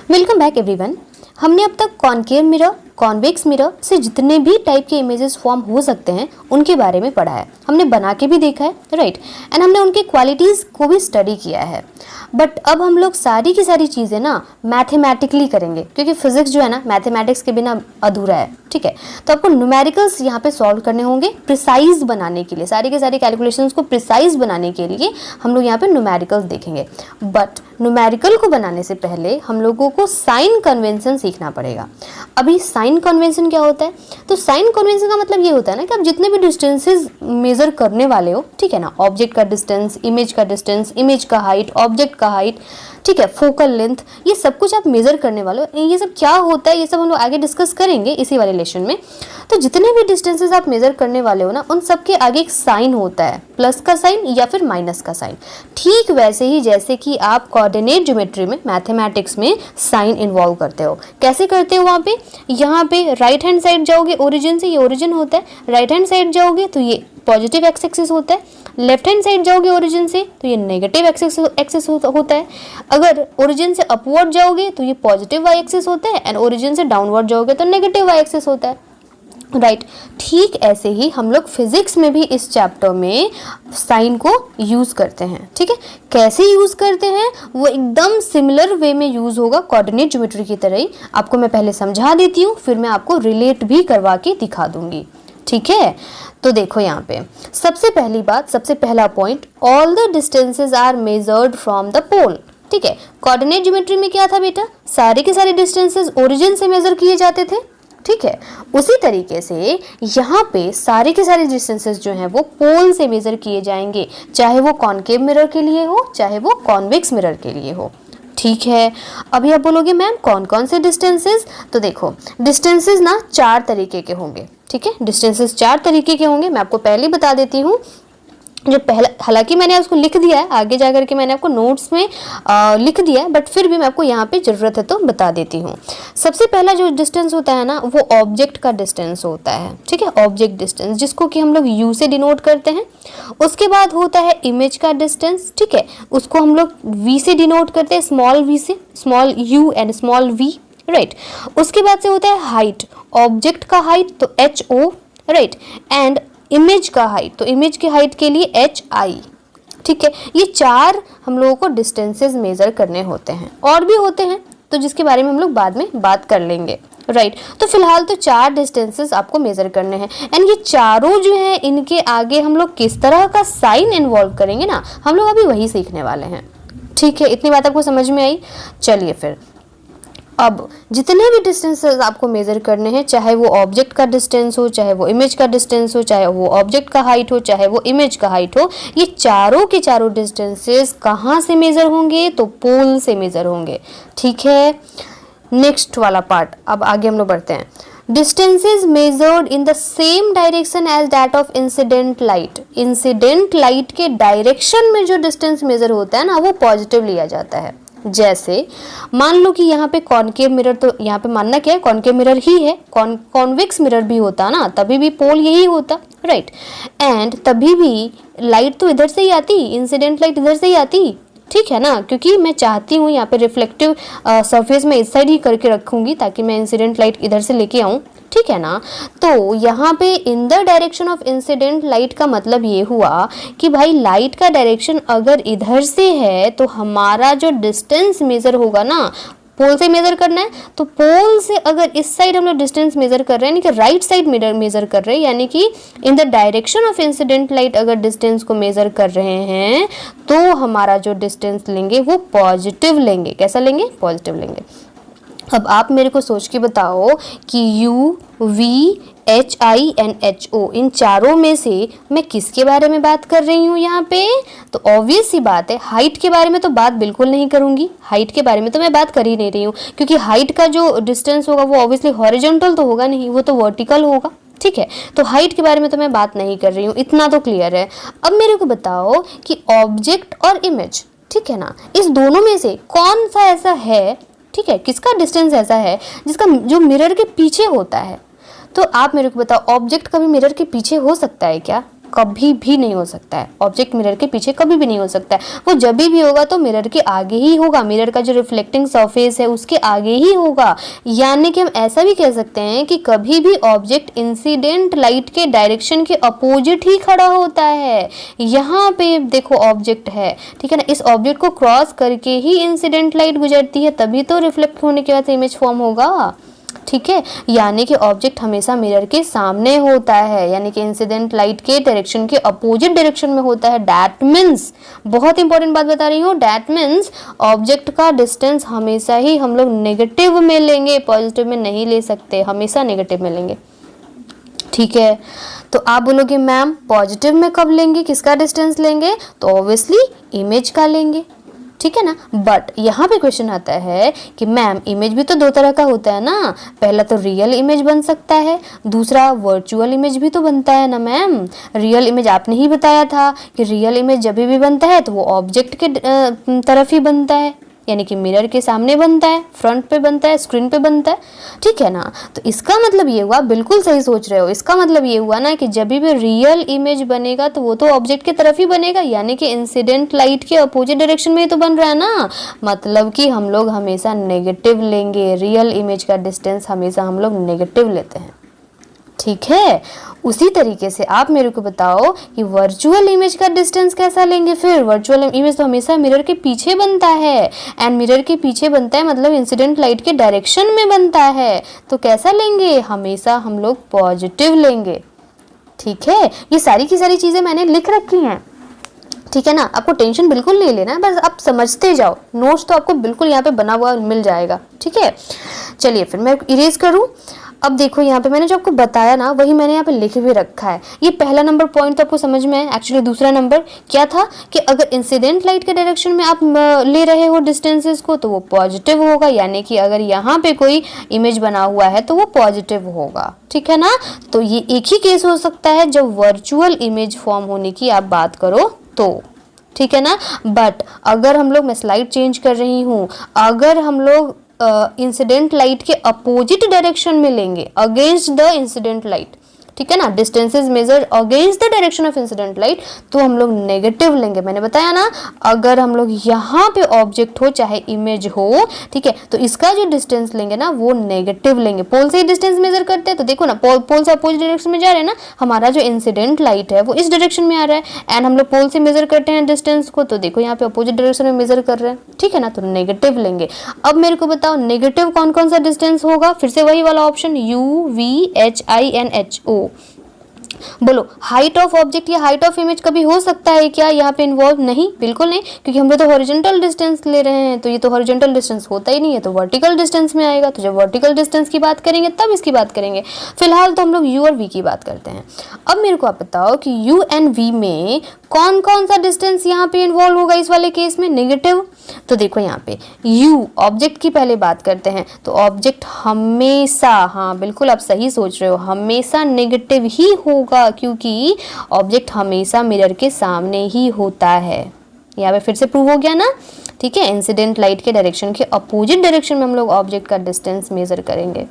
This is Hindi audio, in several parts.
Welcome back everyone. हमने अब तक कॉनकेव मिरर, कॉन्वेक्स मिरर से जितने भी टाइप के इमेजेस फॉर्म हो सकते हैं उनके बारे में पढ़ा है। हमने बना के भी देखा है, राइट, एंड हमने उनकी क्वालिटीज़ को भी स्टडी किया है। बट अब हम लोग सारी की सारी चीज़ें ना मैथमेटिकली करेंगे, क्योंकि फिजिक्स जो है ना मैथमेटिक्स के बिना अधूरा है, ठीक है। तो आपको न्यूमेरिकल्स यहाँ पे सॉल्व करने होंगे प्रिसाइज बनाने के लिए, सारी के सारी कैलकुलेशंस को प्रिसाइज बनाने के लिए हम लोग यहाँ पे न्यूमेरिकल्स देखेंगे। बट न्यूमेरिकल को बनाने से पहले हम लोगों को साइन कन्वेंशन सीखना पड़ेगा। अभी साइन कन्वेंशन क्या होता है? तो साइन कन्वेंशन का मतलब ये होता है ना कि आप जितने भी डिस्टेंसेस मेजर करने वाले हो, ठीक है ना, ऑब्जेक्ट का डिस्टेंस, इमेज का हाइट, ऑब्जेक्ट का हाइट, ठीक है, फोकल लेंथ, ये सब कुछ आप मेजर करने वाले हो। ये सब क्या होता है ये सब हम लोग आगे डिस्कस करेंगे इसी वाले लेसन में। तो जितने भी डिस्टेंसेस आप मेजर करने वाले हो ना, उन सब के आगे एक साइन होता है, प्लस का साइन या फिर माइनस का साइन। ठीक वैसे ही जैसे कि आप कोऑर्डिनेट ज्योमेट्री में, मैथमेटिक्स में साइन इन्वॉल्व करते हो। कैसे करते हो? वहाँ पे, यहाँ पे राइट हैंड साइड जाओगे ओरिजिन से, ये ओरिजिन होता है। राइट हैंड साइड जाओगे तो ये पॉजिटिव एक्स एक्सिस होता है। लेफ्ट हैंड साइड जाओगे ओरिजिन से तो ये नेगेटिव एक्सिस होता है। अगर ओरिजिन से अपवर्ड जाओगे तो ये पॉजिटिव वाई एक्सिस होता है, एंड ओरिजिन से डाउनवर्ड जाओगे तो नेगेटिव वाई एक्सिस होता है, राइट। ठीक ऐसे ही हम लोग फिजिक्स में भी इस चैप्टर में साइन को यूज करते हैं, ठीक है। कैसे यूज करते हैं वो एकदम सिमिलर वे में यूज होगा कोऑर्डिनेट ज्योमेट्री की तरह ही। आपको मैं पहले समझा देती हूँ, फिर मैं आपको रिलेट भी करवा के दिखा दूंगी, ठीक है। तो देखो यहाँ पे सबसे पहली बात, सबसे पहला point, all the distances are measured from the pole, ठीक है। कोऑर्डिनेट ज्योमेट्री में क्या था बेटा? सारे के सारे डिस्टेंसेस ओरिजिन से मेजर किए जाते थे, ठीक है। उसी तरीके से यहाँ पे सारे के सारे डिस्टेंसेस जो हैं वो पोल से मेजर किए जाएंगे, चाहे वो कॉनकेव मिरर के लिए हो, चाहे वो कॉन्वेक्स मिरर के लिए हो, ठीक है। अभी आप बोलोगे मैम कौन कौन से डिस्टेंसेस? तो देखो डिस्टेंसेस ना 4 तरीके के होंगे, ठीक है। डिस्टेंसेस 4 तरीके के होंगे। मैं आपको पहले बता देती हूँ। जो पहला, हालांकि मैंने उसको लिख दिया है, आगे जाकर के मैंने आपको नोट्स में लिख दिया है, बट फिर भी मैं आपको यहाँ पे ज़रूरत है तो बता देती हूँ। सबसे पहला जो डिस्टेंस होता है ना वो ऑब्जेक्ट का डिस्टेंस होता है, ठीक है, ऑब्जेक्ट डिस्टेंस, जिसको कि हम लोग यू से डिनोट करते हैं। उसके बाद होता है इमेज का डिस्टेंस, ठीक है, उसको हम लोग वी से डिनोट करते हैं, स्मॉल वी से, small u and small v, right. उसके बाद से होता है हाइट, ऑब्जेक्ट का हाइट तो h o, right, and image का हाइट तो इमेज की हाइट के लिए एच आई, ठीक है। ये 4 हम लोगों को डिस्टेंसेस मेजर करने होते हैं। और भी होते हैं तो जिसके बारे में हम लोग बाद में बात कर लेंगे, राइट। तो फिलहाल तो 4 डिस्टेंसेस आपको मेजर करने हैं, एंड ये चारों जो है इनके आगे हम लोग किस तरह का साइन इन्वॉल्व करेंगे ना, हम लोग अभी वही सीखने वाले हैं, ठीक है। इतनी बात आपको समझ में आई? चलिए फिर अब जितने भी डिस्टेंसेस आपको मेजर करने हैं, चाहे वो ऑब्जेक्ट का डिस्टेंस हो, चाहे वो इमेज का डिस्टेंस हो, चाहे वो ऑब्जेक्ट का हाइट हो, चाहे वो इमेज का हाइट हो, ये चारों के चारों डिस्टेंसेस कहाँ से मेजर होंगे? तो पोल से मेजर होंगे, ठीक है। नेक्स्ट वाला पार्ट, अब आगे हम लोग बढ़ते हैं। Distances measured in the same direction as that of incident light. Incident light के डायरेक्शन में जो डिस्टेंस मेजर होता है ना वो पॉजिटिव लिया जाता है। जैसे मान लो कि यहाँ पे कॉनकेव मिरर, तो यहाँ पे मानना क्या है, कॉनकेव मिरर ही है। कॉन्वेक्स मिरर भी होता ना तभी भी पोल यही होता, राइट। एंड तभी भी लाइट तो इधर से ही आती, इंसिडेंट लाइट इधर से ही आती, ठीक है ना, क्योंकि मैं चाहती हूँ यहाँ पे रिफ्लेक्टिव सरफेस में इस साइड ही करके रखूँगी ताकि मैं इंसिडेंट लाइट इधर से लेके आऊँ, ठीक है ना। तो यहाँ पे in the direction of incident light का मतलब ये हुआ कि भाई लाइट का डायरेक्शन अगर इधर से है तो हमारा जो डिस्टेंस मेजर होगा ना, पोल से मेजर करना है, तो पोल से अगर इस साइड हम लोग डिस्टेंस मेजर कर रहे हैं, यानी कि राइट साइड मेजर कर रहे हैं, यानी कि in the direction of incident light अगर डिस्टेंस को मेजर कर रहे हैं तो हमारा जो डिस्टेंस लेंगे वो पॉजिटिव लेंगे। कैसा लेंगे? पॉजिटिव लेंगे। अब आप मेरे को सोच के बताओ कि U, V, H I and H O, इन चारों में से मैं किसके बारे में बात कर रही हूँ यहाँ पे? तो ऑब्वियस सी बात है, हाइट के बारे में तो बात बिल्कुल नहीं करूँगी। हाइट के बारे में तो मैं बात कर ही नहीं रही हूँ, क्योंकि हाइट का जो डिस्टेंस होगा वो ऑब्वियसली हॉरिजॉन्टल तो होगा नहीं, वो तो वर्टिकल होगा, ठीक है। तो हाइट के बारे में तो मैं बात नहीं कर रही हूँ, इतना तो क्लियर है। अब मेरे को बताओ कि ऑब्जेक्ट और इमेज, ठीक है ना, इस दोनों में से कौन सा ऐसा है, ठीक है, किसका डिस्टेंस ऐसा है जिसका जो मिरर के पीछे होता है? तो आप मेरे को बताओ, ऑब्जेक्ट कभी मिरर के पीछे हो सकता है क्या? कभी भी नहीं हो सकता है, ऑब्जेक्ट मिरर के पीछे कभी भी नहीं हो सकता है। वो जब भी होगा तो मिरर के आगे ही होगा, मिरर का जो रिफ्लेक्टिंग सरफेस है उसके आगे ही होगा। यानी कि हम ऐसा भी कह सकते हैं कि कभी भी ऑब्जेक्ट इंसिडेंट लाइट के डायरेक्शन के अपोजिट ही खड़ा होता है। यहाँ पे देखो ऑब्जेक्ट है, ठीक है ना, इस ऑब्जेक्ट को क्रॉस करके ही इंसिडेंट लाइट गुजरती है, तभी तो रिफ्लेक्ट होने के बाद इमेज फॉर्म होगा, ठीक है। यानी कि ऑब्जेक्ट हमेशा मिरर के सामने होता है, यानी कि इंसिडेंट लाइट के डायरेक्शन के अपोजिट डायरेक्शन में होता है। दैट मीन्स, बहुत इंपॉर्टेंट बात बता रही हूँ, दैट मीन्स ऑब्जेक्ट का डिस्टेंस हमेशा ही हम लोग नेगेटिव में लेंगे, पॉजिटिव में नहीं ले सकते, हमेशा नेगेटिव में लेंगे, ठीक है। तो आप बोलोगे मैम पॉजिटिव में कब लेंगे, किसका डिस्टेंस लेंगे, तो ऑब्वियसली इमेज का लेंगे, ठीक है ना। बट यहाँ पे क्वेश्चन आता है कि मैम इमेज भी तो दो तरह का होता है ना, पहला तो रियल इमेज बन सकता है, दूसरा वर्चुअल इमेज भी तो बनता है ना मैम। रियल इमेज आपने ही बताया था कि रियल इमेज जब भी बनता है तो वो ऑब्जेक्ट के तरफ ही बनता है, यानी कि मिरर के सामने बनता है, फ्रंट पे बनता है, स्क्रीन पे बनता है, ठीक है ना। तो इसका मतलब ये हुआ, बिल्कुल सही सोच रहे हो, इसका मतलब ये हुआ ना कि जब भी रियल इमेज बनेगा तो वो तो ऑब्जेक्ट की तरफ ही बनेगा, यानी कि इंसिडेंट लाइट के अपोजिट डायरेक्शन में ही तो बन रहा है ना। मतलब कि हम लोग हमेशा नेगेटिव लेंगे, रियल इमेज का डिस्टेंस हमेशा हम लोग नेगेटिव लेते हैं, ठीक है। उसी तरीके से आप मेरे को बताओ कि वर्चुअल इमेज का डिस्टेंस कैसा लेंगे। फिर वर्चुअल इमेज तो हमेशा मिरर के पीछे बनता है, एंड मिरर के पीछे बनता है मतलब इंसिडेंट लाइट के डायरेक्शन में बनता है, तो कैसा लेंगे, हमेशा हम लोग पॉजिटिव लेंगे, ठीक है। ये सारी की सारी चीज़ें मैंने लिख रखी हैं, ठीक है ना, आपको टेंशन बिल्कुल नहीं लेना है, बस आप समझते जाओ, नोट्स तो आपको बिल्कुल यहाँ पे बना हुआ मिल जाएगा, ठीक है। चलिए फिर मैं इरेज करूँ। अब देखो यहाँ पे मैंने जो आपको बताया ना वही मैंने यहाँ पे लिख भी रखा है। ये पहला नंबर पॉइंट तो आपको समझ में है। एक्चुअली दूसरा नंबर क्या था कि अगर इंसिडेंट लाइट के डायरेक्शन में आप ले रहे हो डिस्टेंसेस को तो वो पॉजिटिव होगा, यानी कि अगर यहाँ पे कोई इमेज बना हुआ है तो वो पॉजिटिव होगा, ठीक है ना। तो ये एक ही केस हो सकता है जब वर्चुअल इमेज फॉर्म होने की आप बात करो तो, ठीक है ना। बट अगर हम लोग, मैं स्लाइड चेंज कर रही हूँ, अगर हम लोग इंसिडेंट लाइट के अपोजिट डायरेक्शन में लेंगे, अगेंस्ट द इंसिडेंट लाइट, ठीक है ना, distances measure against the direction of incident light, तो हम लोग नेगेटिव लेंगे। मैंने बताया ना, अगर हम लोग यहाँ पे ऑब्जेक्ट हो चाहे इमेज हो, ठीक है, तो इसका जो डिस्टेंस लेंगे ना वो नेगेटिव लेंगे। पोल से ही डिस्टेंस मेजर करते हैं, तो देखो ना पोल से अपोजिट डायरेक्शन में जा रहे हैं ना, हमारा जो इंसिडेंट लाइट है वो इस डायरेक्शन में आ रहा है, एंड हम लोग पोल से मेजर करते हैं डिस्टेंस को, तो देखो यहाँ पे अपोजिट डायरेक्शन में मेजर कर रहे हैं, ठीक है ना, तो नेगेटिव लेंगे। अब मेरे को बताओ नेगेटिव कौन कौन सा डिस्टेंस होगा, फिर से वही वाला ऑप्शन UVHINHO। बोलो हाइट ऑफ ऑब्जेक्ट या हाइट ऑफ इमेज कभी हो सकता है क्या यहाँ पे इन्वॉल्व, नहीं, बिल्कुल नहीं, क्योंकि हम लोग तो हॉरिजॉन्टल डिस्टेंस ले रहे हैं, तो ये तो हॉरिजॉन्टल डिस्टेंस होता ही नहीं है, तो वर्टिकल डिस्टेंस में आएगा। तो जब वर्टिकल डिस्टेंस की बात करेंगे तब इसकी बात करेंगे, फिलहाल तो हम लोग U और V की बात करते हैं। अब मेरे को आप बताओ कि U एंड V में कौन कौन सा डिस्टेंस यहाँ पे इन्वॉल्व होगा इस वाले केस में, नेगेटिव। तो देखो यहाँ पे U ऑब्जेक्ट की पहले बात करते हैं, तो ऑब्जेक्ट हमेशा, हाँ बिल्कुल आप सही सोच रहे हो, हमेशा नेगेटिव ही होगा, क्योंकि ऑब्जेक्ट हमेशा मिरर के सामने ही होता है। यहाँ पे फिर से प्रूव हो गया ना, ठीक है। इंसिडेंट लाइट के डायरेक्शन के अपोजिट डायरेक्शन में हम लोग ऑब्जेक्ट का डिस्टेंस मेजर करेंगे,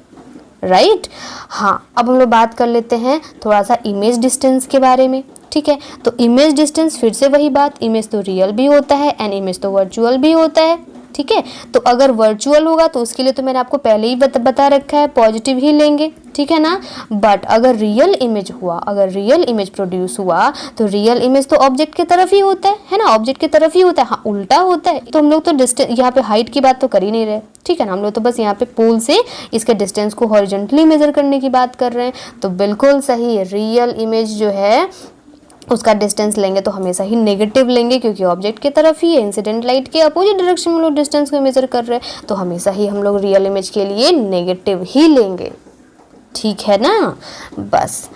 राइट। हाँ, अब हम लोग बात कर लेते हैं थोड़ा सा इमेज डिस्टेंस के बारे में, ठीक है। तो इमेज डिस्टेंस, फिर से वही बात, इमेज तो रियल भी होता है एंड इमेज तो वर्चुअल भी होता है, ठीक है। तो अगर वर्चुअल होगा तो उसके लिए तो मैंने आपको पहले ही बता रखा है, पॉजिटिव ही लेंगे, ठीक है ना। बट अगर रियल इमेज हुआ, अगर रियल इमेज प्रोड्यूस हुआ तो रियल इमेज तो ऑब्जेक्ट की तरफ ही होता है ना, ऑब्जेक्ट की तरफ ही होता है। हाँ, उल्टा होता है तो हम लोग तो डिस्टेंस, यहाँ पे हाइट की बात तो कर ही नहीं रहे, ठीक है ना, हम लोग तो बस यहाँ पे पोल से इसके डिस्टेंस को हॉरिजॉन्टली मेजर करने की बात कर रहे हैं। तो बिल्कुल सही, रियल इमेज जो है उसका डिस्टेंस लेंगे तो हमेशा ही नेगेटिव लेंगे, क्योंकि ऑब्जेक्ट की तरफ ही है, इंसिडेंट लाइट के अपोजिट डायरेक्शन में लोग डिस्टेंस को मेजर कर रहे हैं, तो हमेशा ही हम लोग रियल इमेज के लिए नेगेटिव ही लेंगे, ठीक है ना। बस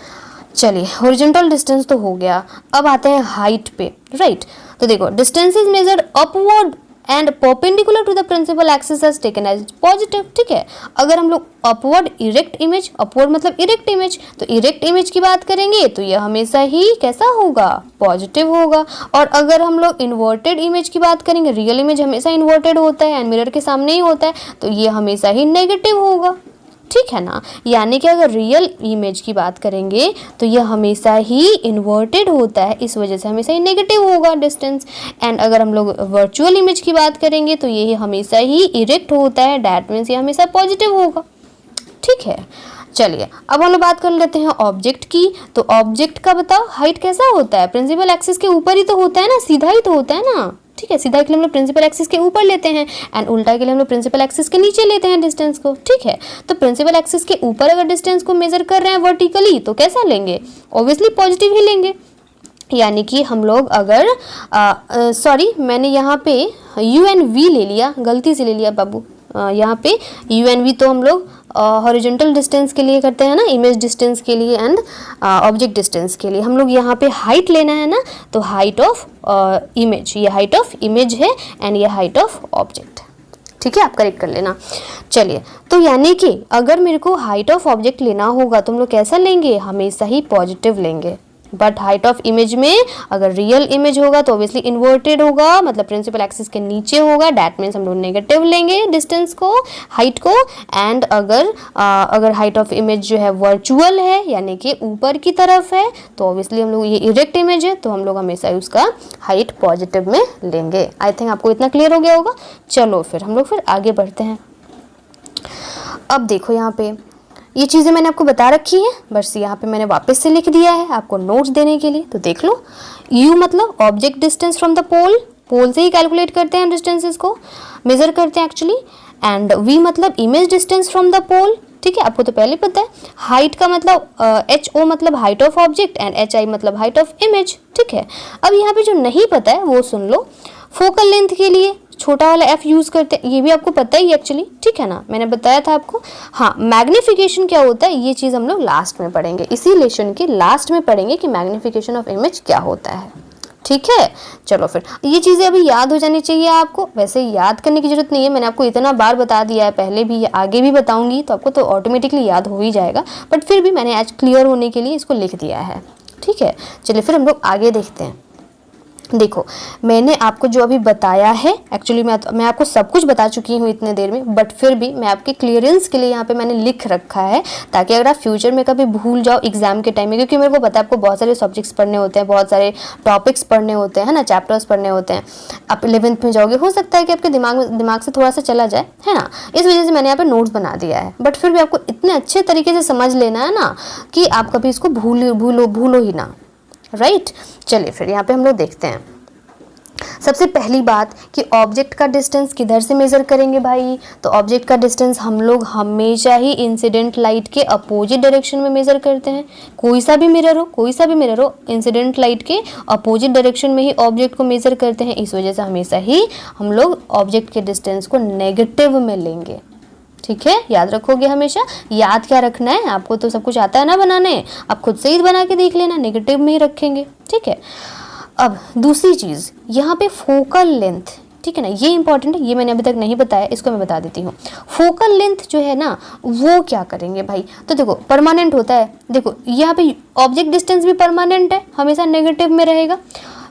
चलिए, हॉरिजॉन्टल डिस्टेंस तो हो गया, अब आते हैं हाइट पे, राइट। तो देखो distance is measured upward and perpendicular to the principal axis as taken as positive, ठीक है। अगर हम लोग अपवर्ड इरेक्ट इमेज, अपवर्ड मतलब इरेक्ट इमेज, तो इरेक्ट इमेज की बात करेंगे तो यह हमेशा ही कैसा होगा, पॉजिटिव होगा। और अगर हम लोग इन्वर्टेड इमेज की बात करेंगे, रियल इमेज हमेशा इन्वर्टेड होता है एंड मिरर के सामने ही होता है, तो ये हमेशा ही नेगेटिव होगा, ठीक है ना। यानी कि अगर रियल इमेज की बात करेंगे तो यह हमेशा ही इन्वर्टेड होता है, इस वजह से हमेशा ही नेगेटिव होगा डिस्टेंस। एंड अगर हम लोग वर्चुअल इमेज की बात करेंगे तो ये हमेशा ही इरेक्ट होता है, डैट मीन्स ये हमेशा पॉजिटिव होगा। ठीक है, चलिए अब हम लोग बात कर लेते हैं ऑब्जेक्ट की। तो ऑब्जेक्ट का बताओ हाइट कैसा होता है, प्रिंसिपल एक्सिस के ऊपर ही तो होता है ना, सीधा ही तो होता है ना। ठीक है, सीधा के लिए हम लोग प्रिंसिपल एक्सिस के ऊपर लेते हैं एंड उल्टा के लिए हम लोग प्रिंसिपल एक्सिस के नीचे लेते हैं डिस्टेंस को। ठीक है, तो प्रिंसिपल एक्सिस के ऊपर अगर डिस्टेंस को मेजर कर रहे हैं वर्टिकली तो कैसा लेंगे, ऑब्वियसली पॉजिटिव ही लेंगे। यानी कि हम लोग अगर सॉरी मैंने यहाँ पे यू एन वी ले लिया, गलती से ले लिया बाबू। यहाँ पे यू एन वी तो हम लोग हॉरिजॉन्टल डिस्टेंस के लिए करते हैं ना, इमेज डिस्टेंस के लिए एंड ऑब्जेक्ट डिस्टेंस के लिए। हम लोग यहाँ पे हाइट लेना है ना, तो हाइट ऑफ इमेज, ये हाइट ऑफ इमेज है एंड ये हाइट ऑफ ऑब्जेक्ट। ठीक है, आप करेक्ट कर लेना। चलिए, तो यानी कि अगर मेरे को हाइट ऑफ ऑब्जेक्ट लेना होगा तो हम लोग कैसा लेंगे, हमेशा ही पॉजिटिव लेंगे। बट हाइट ऑफ इमेज में अगर रियल इमेज होगा तो ऑब्वियसली इन्वर्टेड होगा, मतलब प्रिंसिपल एक्सिस के नीचे होगा, डैट मीन्स हम लोग नेगेटिव लेंगे डिस्टेंस को, हाइट को। एंड अगर हाइट ऑफ इमेज जो है वर्चुअल है यानी कि ऊपर की तरफ है तो ऑब्वियसली हम लोग, ये इरेक्ट इमेज है तो हम लोग हमेशा उसका हाइट पॉजिटिव में लेंगे। आई थिंक आपको इतना क्लियर हो गया होगा। चलो फिर हम लोग फिर आगे बढ़ते हैं। अब देखो यहाँ पे ये चीज़ें मैंने आपको बता रखी है, बस यहाँ पे मैंने वापस से लिख दिया है आपको नोट्स देने के लिए। तो देख लो, यू मतलब ऑब्जेक्ट डिस्टेंस फ्रॉम द पोल, पोल से ही कैलकुलेट करते हैं डिस्टेंसेस को, मेजर करते हैं एक्चुअली। एंड वी मतलब image distance from the pole, ठीक है, आपको तो पहले पता है। हाइट का मतलब एच ओ मतलब height of object and H I मतलब हाइट ऑफ इमेज। ठीक है, अब यहाँ पे जो नहीं पता है वो सुन लो। फोकल लेंथ के लिए छोटा वाला एफ यूज करते हैं, ये भी आपको पता ही एक्चुअली। ठीक है ना, मैंने बताया था आपको। हाँ, मैग्निफिकेशन क्या होता है ये चीज़ हम लोग लास्ट में पढ़ेंगे, इसी लेसन के लास्ट में पढ़ेंगे कि मैग्निफिकेशन ऑफ इमेज क्या होता है। ठीक है, चलो फिर ये चीज़ें अभी याद हो जानी चाहिए आपको। वैसे याद करने की जरूरत नहीं है, मैंने आपको इतना बार बता दिया है, पहले भी आगे भी बताऊंगी तो आपको तो ऑटोमेटिकली याद हो ही जाएगा। बट फिर भी मैंने आज क्लियर होने के लिए इसको लिख दिया है। ठीक है, चलिए फिर हम लोग आगे देखते हैं। देखो, मैंने आपको जो अभी बताया है एक्चुअली मैं आपको सब कुछ बता चुकी हूँ इतने देर में, बट फिर भी मैं आपके क्लियरेंस के लिए यहाँ पे मैंने लिख रखा है ताकि अगर आप फ्यूचर में कभी भूल जाओ एग्जाम के टाइम में, क्योंकि मेरे को पता है आपको बहुत सारे सब्जेक्ट्स पढ़ने होते हैं, बहुत सारे टॉपिक्स पढ़ने होते हैं, है ना, चैप्टर्स पढ़ने होते हैं। आप 11th में जाओगे, हो सकता है कि आपके दिमाग से थोड़ा सा चला जाए, है ना, इस वजह से मैंने यहाँ पे नोट्स बना दिया है। बट फिर भी आपको इतने अच्छे तरीके से समझ लेना है ना कि आप कभी इसको भूलो ही ना। राइट, चलिए फिर यहाँ पे हम लोग देखते हैं। सबसे पहली बात कि ऑब्जेक्ट का डिस्टेंस किधर से मेजर करेंगे भाई, तो ऑब्जेक्ट का डिस्टेंस हम लोग हमेशा ही इंसिडेंट लाइट के अपोजिट डायरेक्शन में मेजर करते हैं। कोई सा भी मिरर हो इंसिडेंट लाइट के अपोजिट डायरेक्शन में ही ऑब्जेक्ट को मेजर करते हैं। इस वजह से हमेशा ही हम लोग ऑब्जेक्ट के डिस्टेंस को नेगेटिव में लेंगे। ठीक है, याद रखोगे हमेशा। याद क्या रखना है, आपको तो सब कुछ आता है ना बनाने, आप खुद से ही बना के देख लेना, नेगेटिव में ही रखेंगे। ठीक है, अब दूसरी चीज़ यहाँ पे फोकल लेंथ, ठीक है ना, ये इंपॉर्टेंट है, ये मैंने अभी तक नहीं बताया, इसको मैं बता देती हूँ। फोकल लेंथ जो है ना वो क्या करेंगे भाई, तो देखो परमानेंट होता है। देखो यहाँ पे ऑब्जेक्ट डिस्टेंस भी परमानेंट है, हमेशा नेगेटिव में रहेगा।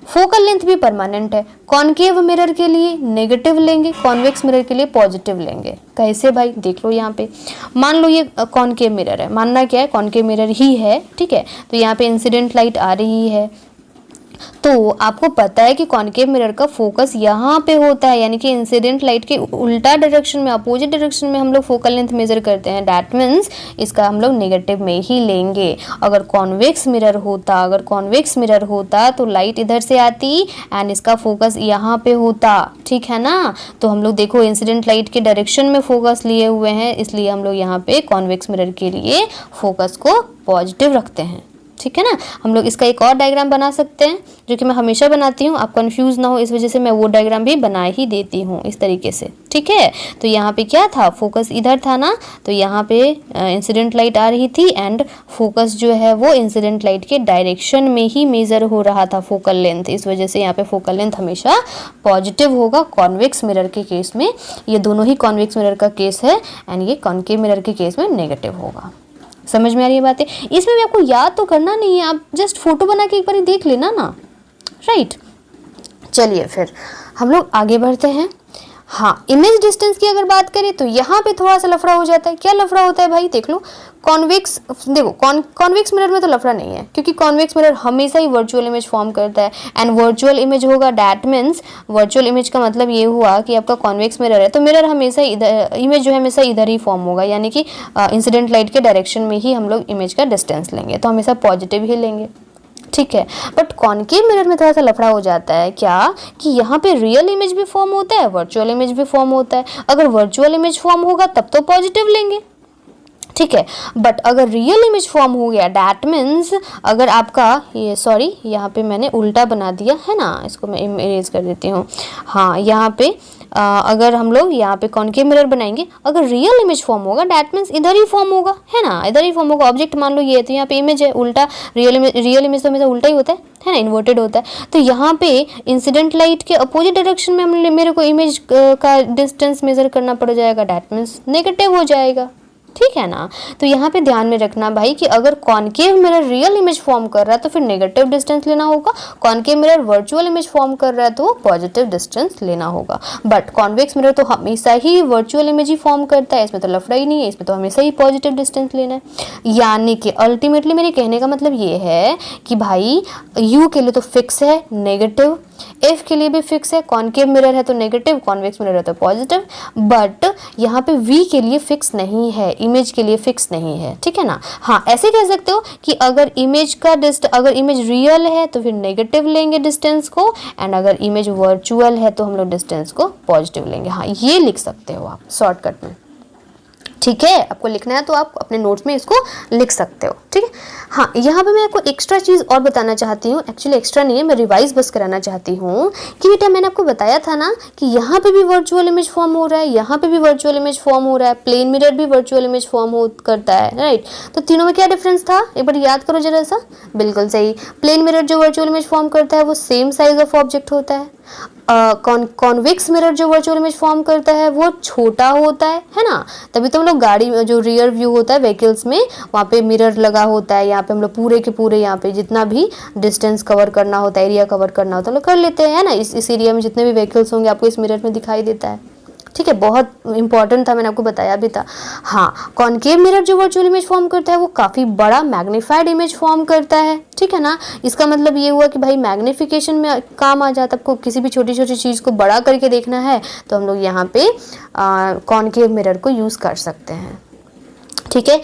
फोकल लेंथ भी परमानेंट है। कॉनकेव मिरर के लिए नेगेटिव लेंगे, कॉन्वेक्स मिरर के लिए पॉजिटिव लेंगे। कैसे भाई, देख लो यहाँ पे, मान लो ये कॉनकेव मिरर है, मानना क्या है कॉनकेव मिरर ही है। ठीक है, तो यहाँ पे इंसिडेंट लाइट आ रही है, तो आपको पता है कि कॉनकेव मिरर का फोकस यहाँ पे होता है, यानी कि इंसिडेंट लाइट के उल्टा डायरेक्शन में, अपोजिट डायरेक्शन में हम लोग फोकल लेंथ मेजर करते हैं। दैट मीन्स इसका हम लोग नेगेटिव में ही लेंगे। अगर कॉन्वेक्स मिरर होता तो लाइट इधर से आती एंड इसका फोकस यहाँ पे होता। ठीक है ना, तो हम लोग देखो इंसिडेंट लाइट के डायरेक्शन में फोकस लिए हुए हैं, इसलिए हम लोग यहाँ पे कॉन्वेक्स मिरर के लिए फोकस को पॉजिटिव रखते हैं। ठीक है ना, हम लोग इसका एक और डायग्राम बना सकते हैं जो कि मैं हमेशा बनाती हूँ, आप कंफ्यूज ना हो इस वजह से मैं वो डायग्राम भी बना ही देती हूँ इस तरीके से। ठीक है, तो यहाँ पे क्या था, फोकस इधर था ना, तो यहाँ पे इंसिडेंट लाइट आ रही थी एंड फोकस जो है वो इंसिडेंट लाइट के डायरेक्शन में ही मेजर हो रहा था फोकल लेंथ। इस वजह से यहाँ पे फोकल लेंथ हमेशा पॉजिटिव होगा कॉन्वेक्स मिरर के केस में। ये दोनों ही कॉन्वेक्स मिरर का केस है एंड ये कॉनकेव मिरर के केस में नेगेटिव होगा। समझ में आ रही है बातें, इसमें भी आपको याद तो करना नहीं है, आप जस्ट फोटो बना के एक बार देख लेना ना। राइट, चलिए फिर हम लोग आगे बढ़ते हैं। हाँ, इमेज डिस्टेंस की अगर बात करें तो यहाँ पे थोड़ा सा लफड़ा हो जाता है। क्या लफड़ा होता है भाई, देख लो। कॉन्वेक्स, देखो कॉन्वेक्स मिरर में तो लफड़ा नहीं है, क्योंकि कॉन्वेक्स मिरर हमेशा ही वर्चुअल इमेज फॉर्म करता है। एंड वर्चुअल इमेज होगा, दैट मीन्स वर्चुअल इमेज का मतलब ये हुआ कि आपका कॉन्वेक्स मिरर है तो मिरर हमेशा इधर, इमेज जो है हमेशा इधर ही फॉर्म होगा, यानी कि इंसिडेंट लाइट के डायरेक्शन में ही हम लोग इमेज का डिस्टेंस लेंगे, तो हमेशा पॉजिटिव ही लेंगे, ठीक है। बट कॉनकेव मिरर में थोड़ा सा लफड़ा हो जाता है, क्या कि यहाँ पे रियल इमेज भी फॉर्म होता है, वर्चुअल इमेज भी फॉर्म होता है। अगर वर्चुअल इमेज फॉर्म होगा तब तो पॉजिटिव लेंगे, ठीक है। बट अगर रियल इमेज फॉर्म हो गया, दैट मीन्स अगर आपका ये, सॉरी यहाँ पे मैंने उल्टा बना दिया है ना, इसको मैं इरेज कर देती हूँ। हाँ, यहाँ पे अगर हम लोग यहाँ पे कॉनकेव मिरर बनाएंगे, अगर रियल इमेज फॉर्म होगा दैट मीन्स इधर ही फॉर्म होगा, है ना, इधर ही फॉर्म होगा। ऑब्जेक्ट मान लो ये है तो यहाँ पे इमेज है, उल्टा रियल इमेज तो हमेशा उल्टा ही होता है ना, इन्वर्टेड होता है। तो यहाँ पे इंसिडेंट लाइट के अपोजिट डायरेक्शन में मेरे को इमेज का डिस्टेंस मेजर करना पड़ जाएगा, दैट मीन्स नेगेटिव हो जाएगा, ठीक है ना। तो यहाँ पे ध्यान में रखना भाई कि अगर concave mirror real image form कर रहा है तो फिर नेगेटिव डिस्टेंस लेना होगा, concave mirror virtual image form कर रहा है तो पॉजिटिव डिस्टेंस लेना होगा। बट कॉन्वेक्स मिरर तो हमेशा ही वर्चुअल इमेज ही फॉर्म करता है, इसमें तो लफड़ा ही नहीं है, इसमें तो हमेशा ही पॉजिटिव डिस्टेंस लेना है। यानी कि अल्टीमेटली मेरे कहने का मतलब ये है कि भाई यू के लिए तो फिक्स है नेगेटिव, एफ के लिए भी फिक्स है, कॉनकेव मिरर है तो नेगेटिव, कॉन्वेक्स मिरर है तो पॉजिटिव, बट यहाँ पे वी के लिए फिक्स नहीं है, इमेज के लिए फिक्स नहीं है, ठीक है ना। हाँ, ऐसे कह सकते हो कि अगर इमेज रियल है तो फिर नेगेटिव लेंगे डिस्टेंस को, एंड अगर इमेज वर्चुअल है तो हम लोग डिस्टेंस को पॉजिटिव लेंगे। हाँ, ये लिख सकते हो आप शॉर्टकट में, ठीक है। आपको लिखना है तो आप अपने नोट्स में इसको लिख सकते हो, ठीक है। हाँ, यहाँ पे मैं आपको एक्स्ट्रा चीज़ और बताना चाहती हूँ, एक्चुअली एक्स्ट्रा नहीं है, मैं रिवाइज बस कराना चाहती हूँ कि बेटा मैंने आपको बताया था ना कि यहाँ पे भी वर्चुअल इमेज फॉर्म हो रहा है, यहाँ पे भी वर्चुअल इमेज फॉर्म हो रहा है, प्लेन मिरर भी वर्चुअल इमेज फॉर्म करता है, राइट। तो तीनों में क्या डिफरेंस था, एक बार याद करो जरा सा। बिल्कुल सही, प्लेन मिरर जो वर्चुअल इमेज फॉर्म करता है वो सेम साइज ऑफ ऑब्जेक्ट होता है, कॉन्वेक्स मिरर जो वर्चुअल इमेज फॉर्म करता है वो छोटा होता है ना। तभी तो हम लोग गाड़ी में जो रियर व्यू होता है व्हीकल्स में, वहाँ पे मिरर लगा होता है, यहाँ पे हम लोग पूरे के पूरे यहाँ पे जितना भी डिस्टेंस कवर करना होता है, एरिया कवर करना होता है, हम लोग कर लेते हैं, है ना। इस एरिया में जितने भी व्हीकल्स होंगे आपको इस मिरर में दिखाई देता है, ठीक है। बहुत इंपॉर्टेंट था, मैंने आपको बताया भी था। हाँ, कॉनकेव मिरर जो वर्चुअल इमेज फॉर्म करता है वो काफ़ी बड़ा मैग्नीफाइड इमेज फॉर्म करता है, ठीक है ना। इसका मतलब ये हुआ कि भाई मैग्निफिकेशन में काम आ जाता है, आपको किसी भी छोटी छोटी चीज़ को बड़ा करके देखना है तो हम लोग यहाँ पे कॉनकेव मिरर को यूज़ कर सकते हैं, ठीक है।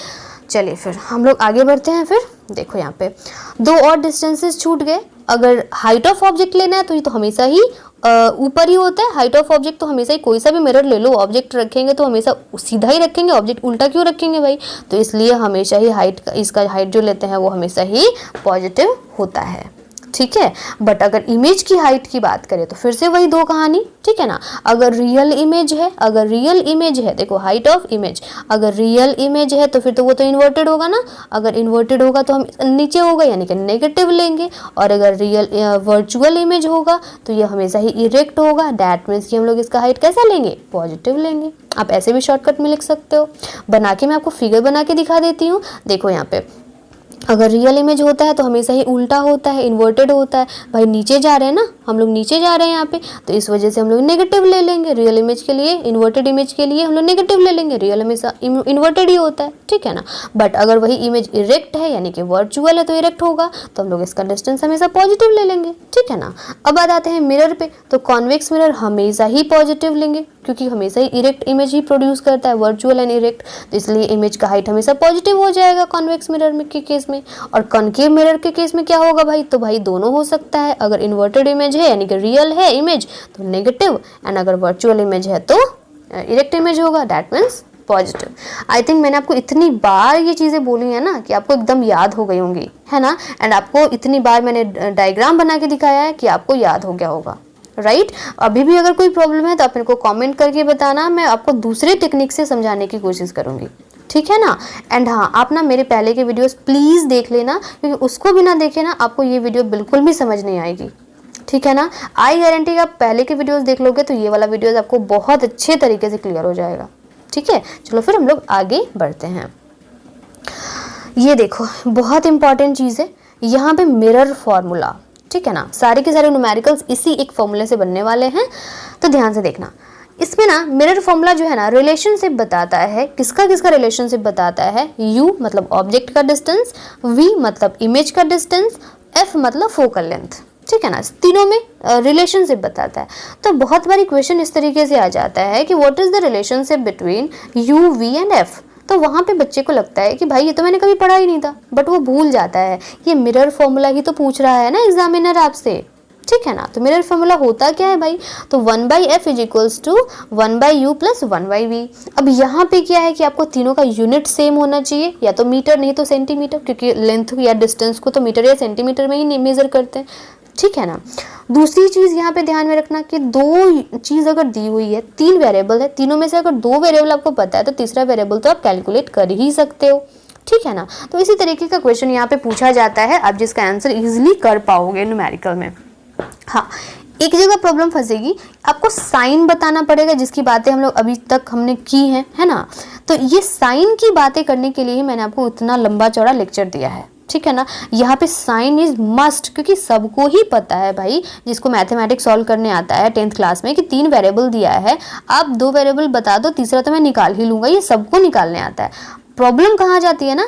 चलिए फिर हम लोग आगे बढ़ते हैं। फिर देखो यहाँ पे दो और डिस्टेंसेस छूट गए। अगर हाइट ऑफ ऑब्जेक्ट लेना है तो ये तो हमेशा ही ऊपर ही होता है। हाइट ऑफ ऑब्जेक्ट तो हमेशा ही, कोई सा भी मिरर ले लो, ऑब्जेक्ट रखेंगे तो हमेशा सीधा ही रखेंगे, ऑब्जेक्ट उल्टा क्यों रखेंगे भाई। तो इसलिए हमेशा ही इसका हाइट जो लेते हैं वो हमेशा ही पॉजिटिव होता है, ठीक है। बट अगर इमेज की हाइट की बात करें तो फिर से वही दो कहानी, ठीक है ना। अगर रियल इमेज है, देखो हाइट ऑफ इमेज, अगर रियल इमेज है तो फिर तो वो तो इन्वर्टेड होगा ना। अगर इन्वर्टेड होगा तो हम नीचे होगा यानी कि नेगेटिव लेंगे, और अगर रियल वर्चुअल इमेज होगा तो ये हमेशा ही इरेक्ट होगा, दैट मीन्स कि हम लोग इसका हाइट कैसा लेंगे, पॉजिटिव लेंगे। आप ऐसे भी शॉर्टकट में लिख सकते हो। बना के मैं आपको फिगर बना के दिखा देती हूँ। देखो यहाँ पे अगर रियल इमेज होता है तो हमेशा ही उल्टा होता है, इन्वर्टेड होता है। भाई नीचे जा रहे हैं ना, हम लोग नीचे जा रहे हैं यहाँ पे, तो इस वजह से हम लोग नेगेटिव ले लेंगे। रियल इमेज के लिए, इन्वर्टेड इमेज के लिए हम लोग नेगेटिव ले लेंगे, रियल हमेशा इन्वर्टेड ही होता है, ठीक है ना। बट अगर वही इमेज इरेक्ट है यानी कि वर्चुअल है तो इरेक्ट होगा, तो हम लोग इसका डिस्टेंस हमेशा पॉजिटिव ले लेंगे, ठीक है ना। अब बात आते हैं मिरर पे, तो कॉन्वेक्स मिरर हमेशा ही पॉजिटिव लेंगे क्योंकि हमेशा ही इरेक्ट इमेज ही प्रोड्यूस करता है, वर्चुअल एंड इरेक्ट, तो इसलिए इमेज का हाइट हमेशा पॉजिटिव हो जाएगा कॉन्वेक्स मिरर में के केस में। और कॉनकेव मिरर के केस में क्या होगा भाई, तो भाई दोनों हो सकता है। अगर इन्वर्टेड इमेज है यानी कि रियल है इमेज तो नेगेटिव, एंड अगर वर्चुअल इमेज है तो इरेक्ट इमेज होगा, that means positive. I think मैंने आपको इतनी बार ये चीज़ें बोली है ना कि आपको एकदम याद हो गई होंगी, है ना। एंड आपको इतनी बार मैंने डायग्राम बना के दिखाया है कि आपको याद हो गया होगा, राइट। अभी भी अगर कोई प्रॉब्लम है तो आप मेरे को कमेंट करके बताना, मैं आपको दूसरे टेक्निक से समझाने की कोशिश करूँगी, ठीक है ना। एंड हाँ, आप ना मेरे पहले के वीडियोस प्लीज़ देख लेना, क्योंकि उसको बिना देखे ना आपको ये वीडियो बिल्कुल भी समझ नहीं आएगी, ठीक है ना। आई गारंटी आप पहले के वीडियोस देख लोगे तो ये वाला वीडियोस आपको बहुत अच्छे तरीके से क्लियर हो जाएगा, ठीक है। चलो फिर हम लोग आगे बढ़ते हैं। ये देखो बहुत इंपॉर्टेंट चीज़ है यहाँ पे, मिरर फॉर्मूला, ठीक है ना। सारे के सारे न्यूमेरिकल्स इसी एक फॉर्मूले से बनने वाले हैं, तो ध्यान से देखना। इसमें ना मिरर फॉर्मूला जो है ना रिलेशनशिप बताता है, किसका किसका रिलेशनशिप बताता है, u मतलब ऑब्जेक्ट का डिस्टेंस, v मतलब इमेज का डिस्टेंस, f मतलब फोकल लेंथ, ठीक है ना, तीनों में रिलेशनशिप बताता है। तो बहुत बारी क्वेश्चन इस तरीके से आ जाता है कि what is the relationship between u, v and f। तो वहाँ पे बच्चे को लगता है कि भाई ये तो मैंने कभी पढ़ा ही नहीं था, बट वो भूल जाता है ये मिरर फॉर्मूला ही तो पूछ रहा है ना एग्जामिनर आपसे, ठीक है ना। तो मिरर फॉर्मूला होता क्या है भाई, तो 1/f is equals to 1/u plus 1/v। अब यहाँ पे क्या है कि आपको तीनों का यूनिट सेम होना चाहिए, या तो मीटर नहीं तो सेंटीमीटर, क्योंकि लेंथ या डिस्टेंस को तो मीटर या सेंटीमीटर में ही मेजर करते हैं, ठीक है ना। दूसरी चीज़ यहाँ पे ध्यान में रखना कि दो चीज़ अगर दी हुई है, 3 वेरिएबल है, तीनों में से अगर 2 वेरिएबल आपको पता है तो तीसरा वेरिएबल तो आप कैलकुलेट कर ही सकते हो, ठीक है ना। तो इसी तरीके का क्वेश्चन यहाँ पे पूछा जाता है, आप जिसका आंसर इजीली कर पाओगे न्यूमेरिकल में। हाँ, एक जगह प्रॉब्लम फंसेगी, आपको साइन बताना पड़ेगा, जिसकी बातें हम लोग अभी तक हमने की हैं, है ना। तो ये साइन की बातें करने के लिए ही मैंने आपको इतना लंबा चौड़ा लेक्चर दिया है, ठीक है ना। यहाँ पे साइन इज मस्ट, क्योंकि सबको ही पता है भाई, जिसको मैथमेटिक्स सॉल्व करने आता है 10th क्लास में, कि 3 वेरिएबल दिया है, आप 2 वेरिएबल बता दो, तीसरा तो मैं निकाल ही लूँगा, ये सबको निकालने आता है। प्रॉब्लम कहाँ जाती है ना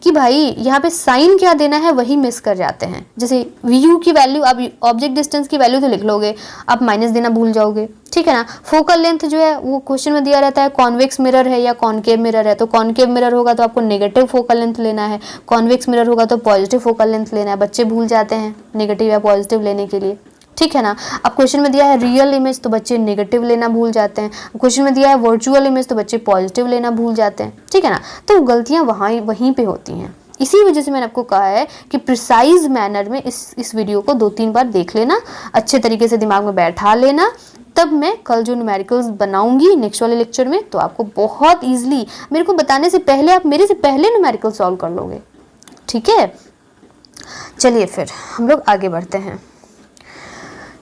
कि भाई यहाँ पे साइन क्या देना है वही मिस कर जाते हैं। जैसे u की वैल्यू, आप ऑब्जेक्ट डिस्टेंस की वैल्यू तो लिख लोगे, आप माइनस देना भूल जाओगे, ठीक है ना। फोकल लेंथ जो है वो क्वेश्चन में दिया रहता है, कॉन्वेक्स मिरर है या कॉनकेव मिरर है, तो कॉनकेव मिरर होगा तो आपको नेगेटिव फोकल लेंथ लेना है, कॉन्वेक्स मिरर होगा तो पॉजिटिव फोकल लेंथ लेना है। बच्चे भूल जाते हैं नेगेटिव या पॉजिटिव लेने के लिए, ठीक है ना। अब क्वेश्चन में दिया है रियल इमेज तो बच्चे नेगेटिव लेना भूल जाते हैं, क्वेश्चन में दिया है वर्चुअल इमेज तो बच्चे पॉजिटिव लेना भूल जाते हैं, ठीक है ना। तो गलतियां वहीं पे होती हैं। इसी वजह से मैंने आपको कहा है कि प्रिसाइज मैनर में इस वीडियो को 2-3 बार देख लेना, अच्छे तरीके से दिमाग में बैठा लेना, तब मैं कल जो न्यूमेरिकल्स बनाऊंगी नेक्स्ट वाले लेक्चर में, तो आपको बहुत ईजिली, मेरे को बताने से पहले आप मेरे से पहले न्यूमेरिकल सॉल्व कर लोगे, ठीक है। चलिए फिर हम लोग आगे बढ़ते हैं।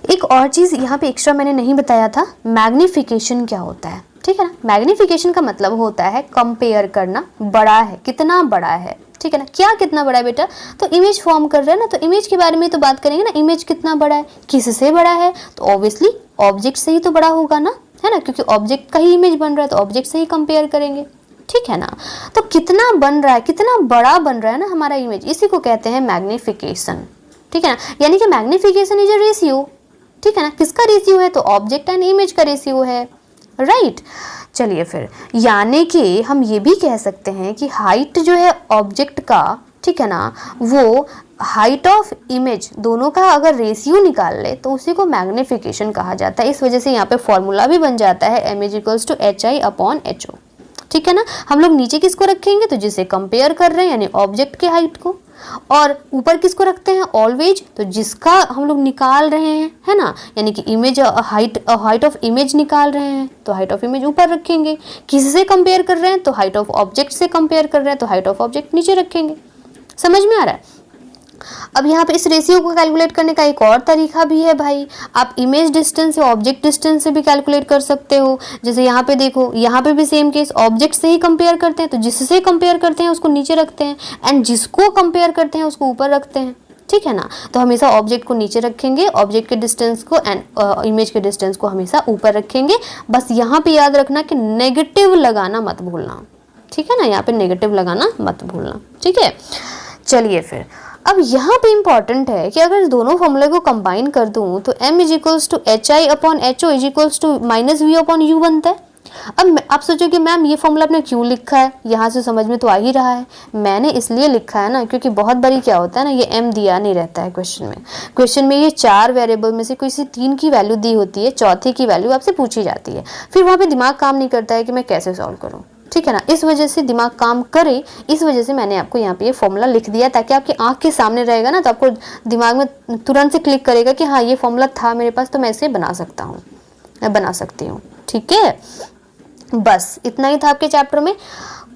एक और चीज़ यहाँ पे एक्स्ट्रा मैंने नहीं बताया था, मैग्निफिकेशन क्या होता है, ठीक है ना। मैग्निफिकेशन का मतलब होता है कंपेयर करना, बड़ा है, कितना बड़ा है, ठीक है ना। क्या कितना बड़ा है बेटा, तो इमेज फॉर्म कर रहे हैं ना, तो इमेज के बारे में तो बात करेंगे ना, इमेज कितना बड़ा है, किससे बड़ा है, तो ऑब्वियसली ऑब्जेक्ट से ही तो बड़ा होगा ना, है ना, क्योंकि ऑब्जेक्ट का ही इमेज बन रहा है तो ऑब्जेक्ट से ही कंपेयर करेंगे, ठीक है ना। तो कितना बन रहा है, कितना बड़ा बन रहा है ना हमारा इमेज, इसी को कहते हैं मैग्निफिकेशन, ठीक है ना। यानी कि मैग्निफिकेशन इज अ रेशियो, ठीक है ना। किसका रेशियो है, तो ऑब्जेक्ट एंड इमेज का रेशियो है, राइट। चलिए फिर, यानी कि हम ये भी कह सकते हैं कि हाइट जो है ऑब्जेक्ट का, ठीक है ना, वो हाइट ऑफ इमेज दोनों का अगर रेशियो निकाल ले तो उसी को मैग्निफिकेशन कहा जाता है। इस वजह से यहाँ पे फॉर्मूला भी बन जाता है m = hi/ho, ठीक है ना। हम लोग नीचे किसको रखेंगे, तो जिसे कंपेयर कर रहे हैं यानी ऑब्जेक्ट के हाइट को, और ऊपर किसको रखते हैं, ऑलवेज, तो जिसका हम लोग निकाल रहे हैं, है ना, यानी कि इमेज हाइट ऑफ इमेज निकाल रहे हैं तो हाइट ऑफ इमेज ऊपर रखेंगे। किससे कंपेयर कर रहे हैं, तो हाइट ऑफ ऑब्जेक्ट से कंपेयर कर रहे हैं तो हाइट ऑफ ऑब्जेक्ट नीचे रखेंगे। समझ में आ रहा है। अब यहाँ पे इस रेशियो को कैलकुलेट करने का एक और तरीका भी है भाई, आप इमेज डिस्टेंस या ऑब्जेक्ट डिस्टेंस से भी कैलकुलेट कर सकते हो। जैसे यहाँ पे देखो, यहाँ पे भी सेम केस, ऑब्जेक्ट से ही कंपेयर करते हैं तो जिससे कंपेयर करते हैं उसको नीचे रखते हैं, एंड जिसको कंपेयर करते हैं उसको ऊपर रखते हैं, ठीक है ना। तो हमेशा ऑब्जेक्ट को नीचे रखेंगे, ऑब्जेक्ट के डिस्टेंस को एंड इमेज के डिस्टेंस को हमेशा ऊपर रखेंगे। बस यहाँ पे याद रखना कि नेगेटिव लगाना मत भूलना, ठीक है ना, यहाँ पे नेगेटिव लगाना मत भूलना, ठीक है। चलिए फिर, अब यहाँ पे इंपॉर्टेंट है कि अगर दोनों फॉर्मूले को कंबाइन कर दूँ तो m = hi/ho = -v/u बनता है। अब आप सोचोगे मैम ये फॉर्मूला आपने क्यों लिखा है, यहाँ से समझ में तो आ ही रहा है। मैंने इसलिए लिखा है ना, क्योंकि बहुत बारी क्या होता है ना, ये m दिया नहीं रहता है क्वेश्चन में ये 4 वेरिएबल में से कोई सी 3 की वैल्यू दी होती है, चौथे की वैल्यू आपसे पूछी जाती है, फिर वहाँ पे दिमाग काम नहीं करता है कि मैं कैसे सॉल्व करूँ, ठीक है ना। इस वजह से दिमाग काम करे, इस वजह से मैंने आपको यहाँ पे ये फॉर्मूला लिख दिया, ताकि आपकी आंख के सामने रहेगा ना, तो आपको दिमाग में तुरंत से क्लिक करेगा कि हाँ ये फॉर्मूला था मेरे पास तो मैं इसे बना सकता हूँ, मैं बना सकती हूँ, ठीक है। बस इतना ही था आपके चैप्टर में।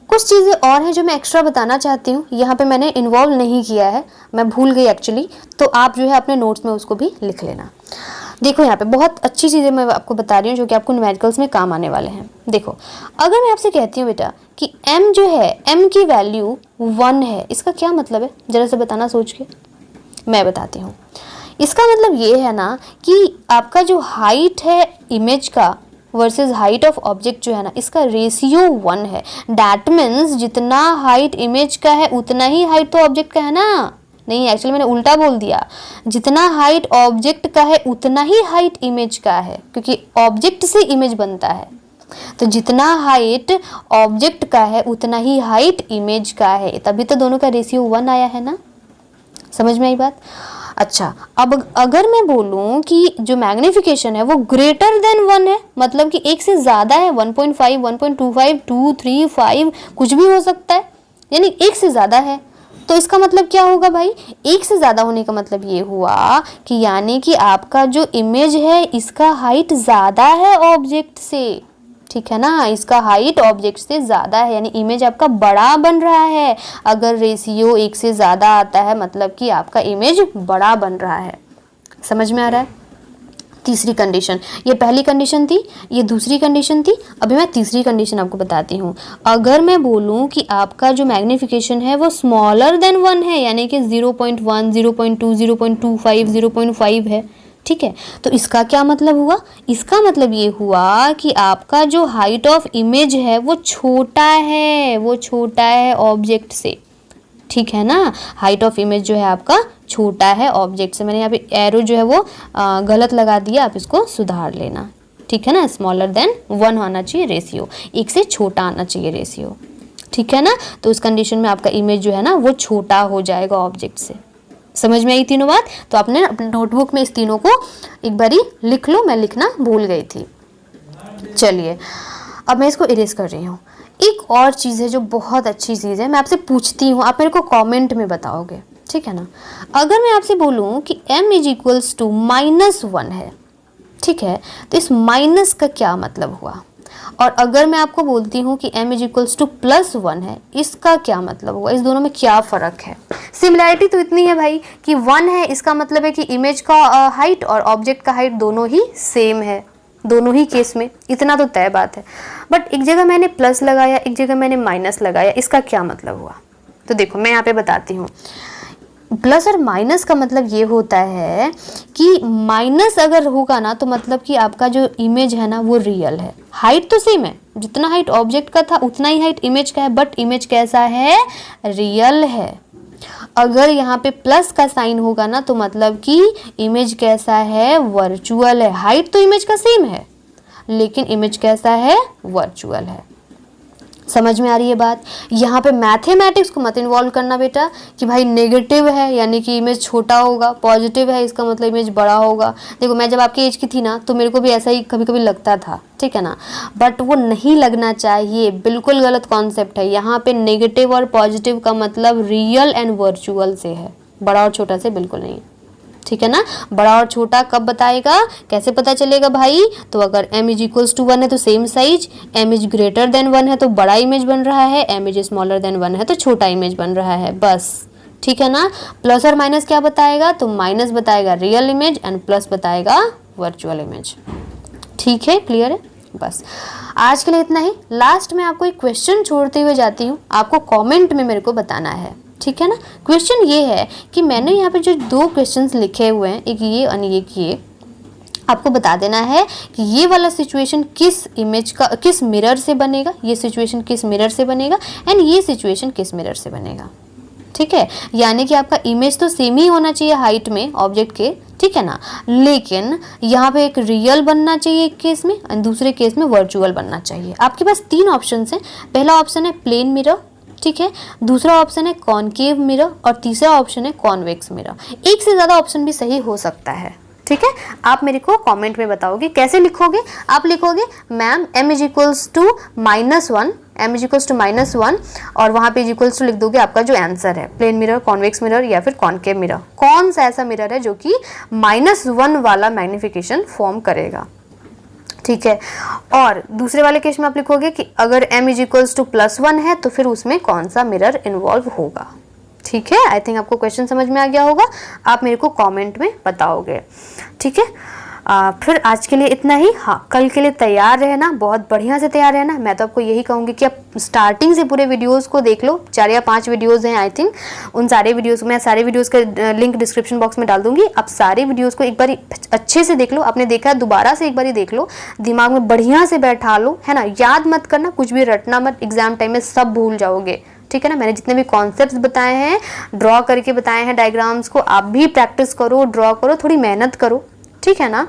कुछ चीज़ें और हैं जो मैं एक्स्ट्रा बताना चाहती हूँ, यहाँ पे मैंने इन्वॉल्व नहीं किया है, मैं भूल गई एक्चुअली, तो आप जो है अपने नोट्स में उसको भी लिख लेना। देखो यहाँ पे बहुत अच्छी चीज़ें मैं आपको बता रही हूँ जो कि आपको न्यूमेरिकल्स में काम आने वाले हैं। देखो, अगर मैं आपसे कहती हूँ बेटा कि m जो है, m की वैल्यू 1 है, इसका क्या मतलब है, जरा से बताना सोच के। मैं बताती हूँ। इसका मतलब ये है ना कि आपका जो हाइट है इमेज का, वर्सेस हाइट ऑफ ऑब्जेक्ट जो है ना, इसका रेशियो 1 है। दैट मीन्स जितना हाइट इमेज का है उतना ही हाइट तो ऑब्जेक्ट का है ना। नहीं, एक्चुअली मैंने उल्टा बोल दिया। जितना हाइट ऑब्जेक्ट का है उतना ही हाइट इमेज का है, क्योंकि ऑब्जेक्ट से इमेज बनता है। तो जितना हाइट ऑब्जेक्ट का है उतना ही हाइट इमेज का है, तभी तो दोनों का रेशियो 1 आया है ना। समझ में आई बात? अच्छा, अब अगर मैं बोलूं कि जो मैग्निफिकेशन है वो ग्रेटर देन 1 है, मतलब कि एक से ज़्यादा है, 1.5, 1.25, 2, 3, 5 कुछ भी हो सकता है, यानी एक से ज़्यादा है, तो इसका मतलब क्या होगा भाई? एक से ज़्यादा होने का मतलब ये हुआ कि यानी कि आपका जो इमेज है इसका हाइट ज़्यादा है ऑब्जेक्ट से, ठीक है ना। इसका हाइट ऑब्जेक्ट से ज़्यादा है, यानी इमेज आपका बड़ा बन रहा है। अगर रेशियो 1 से ज़्यादा आता है मतलब कि आपका इमेज बड़ा बन रहा है। समझ में आ रहा है? तीसरी कंडीशन, ये पहली कंडीशन थी, ये दूसरी कंडीशन थी। अभी मैं तीसरी कंडीशन आपको बताती हूँ। अगर मैं बोलूँ कि आपका जो मैग्निफिकेशन है वो स्मॉलर देन 1 है, यानी कि 0.1, 0.2, 0.25, 0.5 है, ठीक है, तो इसका क्या मतलब हुआ? इसका मतलब ये हुआ कि आपका जो हाइट ऑफ इमेज है वो छोटा है, वो छोटा है ऑब्जेक्ट से, ठीक है ना। हाइट ऑफ इमेज जो है आपका छोटा है ऑब्जेक्ट से। मैंने यहाँ पे एरो जो है वो गलत लगा दिया, आप इसको सुधार लेना, ठीक है ना। स्मॉलर देन 1 आना चाहिए रेशियो, एक से छोटा आना चाहिए रेशियो, ठीक है ना। तो उस कंडीशन में आपका इमेज जो है ना वो छोटा हो जाएगा ऑब्जेक्ट से। समझ में आई तीनों बात? तो आपने अपने नोटबुक में इस तीनों को एक बारी लिख लो, मैं लिखना भूल गई थी। चलिए, अब मैं इसको इरेज कर रही हूँ। एक और चीज़ है जो बहुत अच्छी चीज़ है, मैं आपसे पूछती हूँ, आप मेरे को कमेंट में बताओगे, ठीक है ना। अगर मैं आपसे बोलूँ कि m इज टू -1 है, ठीक है, तो इस माइनस का क्या मतलब हुआ? और अगर मैं आपको बोलती हूँ कि m इज टू +1 है, इसका क्या मतलब हुआ? इस दोनों में क्या फ़र्क है? सिमिलैरिटी तो इतनी है भाई कि 1 है, इसका मतलब है कि इमेज का हाइट और ऑब्जेक्ट का हाइट दोनों ही सेम है, दोनों ही केस में, इतना तो तय बात है। बट एक जगह मैंने प्लस लगाया, एक जगह मैंने माइनस लगाया, इसका क्या मतलब हुआ? तो देखो मैं यहाँ पे बताती हूँ। प्लस और माइनस का मतलब ये होता है कि माइनस अगर होगा ना तो मतलब कि आपका जो इमेज है ना वो रियल है। हाइट तो सेम है, जितना हाइट ऑब्जेक्ट का था उतना ही हाइट इमेज का है, बट इमेज कैसा है? रियल है। अगर यहाँ पे प्लस का साइन होगा ना तो मतलब कि इमेज कैसा है? वर्चुअल है। हाइट तो इमेज का सेम है लेकिन इमेज कैसा है? वर्चुअल है। समझ में आ रही है बात? यहाँ पे मैथमेटिक्स को मत इन्वॉल्व करना बेटा कि भाई नेगेटिव है यानी कि इमेज छोटा होगा, पॉजिटिव है इसका मतलब इमेज बड़ा होगा। देखो मैं जब आपकी एज की थी ना तो मेरे को भी ऐसा ही कभी कभी लगता था, ठीक है ना, बट वो नहीं लगना चाहिए, बिल्कुल गलत कॉन्सेप्ट है। यहाँ पे नेगेटिव और पॉजिटिव का मतलब रियल एंड वर्चुअल से है, बड़ा और छोटा से बिल्कुल नहीं, ठीक है ना। बड़ा और छोटा कब बताएगा, कैसे पता चलेगा भाई? तो अगर m इज इक्वल्स टू 1 है तो same size, m is greater than 1 है तो बड़ा इमेज बन रहा है, m इज स्मॉलर देन 1 है तो छोटा इमेज बन रहा है, बस, ठीक है ना। प्लस और माइनस क्या बताएगा? तो माइनस बताएगा रियल इमेज एंड प्लस बताएगा वर्चुअल इमेज, ठीक है, क्लियर है? बस आज के लिए इतना ही। लास्ट में आपको एक क्वेश्चन छोड़ते हुए जाती हूँ, आपको कॉमेंट में मेरे को बताना है, ठीक है ना। क्वेश्चन ये है कि मैंने यहाँ पे जो 2 क्वेश्चंस लिखे हुए हैं, एक ये और एक ये, आपको बता देना है कि ये वाला सिचुएशन किस इमेज का, किस मिरर से बनेगा, ये सिचुएशन किस मिरर से बनेगा एंड ये सिचुएशन किस मिरर से बनेगा, ठीक है। यानी कि आपका इमेज तो सेम ही होना चाहिए हाइट में ऑब्जेक्ट के, ठीक है ना, लेकिन यहाँ पे एक रियल बनना चाहिए एक केस में और दूसरे केस में वर्चुअल बनना चाहिए। आपके पास 3 ऑप्शन हैं। पहला ऑप्शन है प्लेन मिरर, ठीक है, दूसरा ऑप्शन है कॉनकेव मिरर और तीसरा ऑप्शन है कॉन्वेक्स मिरर। एक से ज़्यादा ऑप्शन भी सही हो सकता है, ठीक है। आप मेरे को कमेंट में बताओगे कैसे लिखोगे। आप लिखोगे ma'am m is equals to -1, m is equals to -1 और वहाँ पे इज इक्वल्स टू लिख दोगे आपका जो आंसर है, प्लेन मिरर, कॉन्वेक्स मिरर या फिर कॉनकेव मिरर। कौन सा ऐसा मिरर है जो कि -1 वाला मैग्निफिकेशन फॉर्म करेगा, ठीक है। और दूसरे वाले केस में आप लिखोगे कि अगर m इज इक्वल्स टू +1 है तो फिर उसमें कौन सा मिरर इन्वॉल्व होगा, ठीक है। आई थिंक आपको क्वेश्चन समझ में आ गया होगा, आप मेरे को कमेंट में बताओगे, ठीक है। फिर आज के लिए इतना ही। हाँ, कल के लिए तैयार रहना, बहुत बढ़िया से तैयार रहना। मैं तो आपको यही कहूँगी कि आप स्टार्टिंग से पूरे वीडियोस को देख लो, 4 या 5 वीडियोस हैं आई थिंक। उन सारे वीडियोस, मैं सारे वीडियोस का लिंक डिस्क्रिप्शन बॉक्स में डाल दूंगी। आप सारे वीडियोस को एक बार अच्छे से देख लो, आपने देखा है दोबारा से एक बार देख लो, दिमाग में बढ़िया से बैठा लो, है ना। याद मत करना, कुछ भी रटना मत, एग्जाम टाइम में सब भूल जाओगे, ठीक है ना। मैंने जितने भी कॉन्सेप्ट्स बताए हैं, ड्रॉ करके बताए हैं डायग्राम्स को, आप भी प्रैक्टिस करो, ड्रॉ करो, थोड़ी मेहनत करो, ठीक है ना।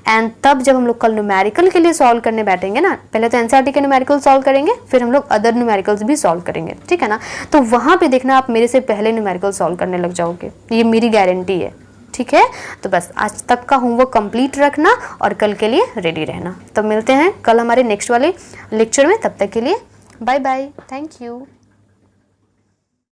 एंड तब जब हम लोग कल न्यूमेरिकल के लिए सॉल्व करने बैठेंगे ना, पहले तो एनसीईआरटी के न्यूमेरिकल सॉल्व करेंगे, फिर हम लोग अदर न्यूमेरिकल्स भी सॉल्व करेंगे, ठीक है ना। तो वहाँ पे देखना आप मेरे से पहले न्यूमेरिकल सॉल्व करने लग जाओगे, ये मेरी गारंटी है, ठीक है। तो बस आज तक का होमवर्क कंप्लीट रखना और कल के लिए रेडी रहना। तो मिलते हैं कल हमारे नेक्स्ट वाले लेक्चर में, तब तक के लिए बाय बाय, थैंक यू।